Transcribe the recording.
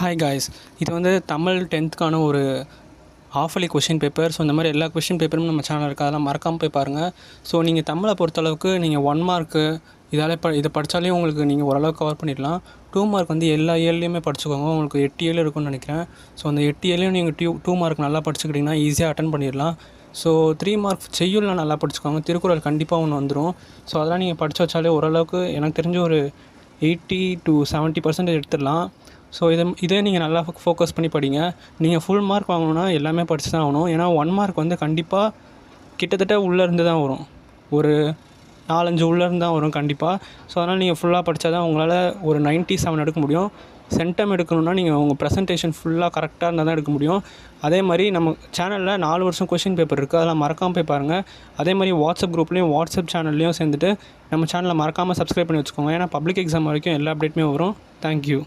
Hi guys, இது வந்து Tamil 10th ஒரு ஹாஃபலி கொஷின் பேப்பர். ஸோ இந்த மாதிரி எல்லா கொஷின் பேப்பரும் நம்ம சேனல் இருக்குது, அதெல்லாம் மறக்காமல் போய் பாருங்கள். ஸோ நீங்கள் தமிழை பொறுத்தளவுக்கு நீங்கள் 1 மார்க்கு இதை படித்தாலே உங்களுக்கு நீங்கள் ஓரளவுக்கு கவர் பண்ணிடலாம். 2 மார்க் வந்து எல்லா இயர்லேயுமே படிச்சுக்கோங்க. உங்களுக்கு 8 இயர் இருக்குன்னு நினைக்கிறேன். ஸோ அந்த 8 இயர்லேயும் நீங்கள் 2 மார்க் நல்லா படிச்சுக்கிட்டிங்கன்னா ஈஸியாக அட்டன் பண்ணிடலாம். ஸோ 3 மார்க் செய்யுள்லாம் நல்லா படிச்சுக்கோங்க. திருக்குறள் கண்டிப்பாக ஒன்று வந்துடும். ஸோ அதெல்லாம் நீங்கள் படித்து வச்சாலே ஓரளவுக்கு எனக்கு தெரிஞ்ச ஒரு 80 to 70% எடுத்துடலாம். ஸோ இதே நீங்கள் நல்லா ஃபோக்கஸ் பண்ணி படிங்க. நீங்கள் ஃபுல் மார்க் வாங்கணுன்னா எல்லாமே படித்து தான் ஆகணும். ஏன்னா 1 மார்க் வந்து கண்டிப்பாக கிட்டத்தட்ட உள்ளேருந்து தான் வரும், ஒரு 4-5 உள்ளேருந்து தான் வரும் கண்டிப்பாக. ஸோ அதனால் நீங்கள் ஃபுல்லாக படித்தா தான் உங்களால் ஒரு 97 எடுக்க முடியும். சென்டம் எடுக்கணுன்னா நீங்கள் உங்கள் ப்ரெசன்டேஷன் ஃபுல்லாக கரெக்டாக இருந்தால் தான் எடுக்க முடியும். அதே மாதிரி நம்ம சேனலில் 4 வருஷம் கொஷின் பேப்பர் இருக்குது, அதெல்லாம் மறக்காமல் போய் பாருங்கள். அதே மாதிரி வாட்ஸ்அப் குரூப்லேயும் வாட்ஸ்அப் சேனல்லையும் சேர்ந்துட்டு நம்ம சேனலை மறக்காமல் சப்ஸ்கிரைப் பண்ணி வச்சுக்கோங்க. ஏன்னா பப்ளிக் எக்ஸாம் வரைக்கும் எல்லா அப்டேட்டுமே வரும். தேங்க்யூ.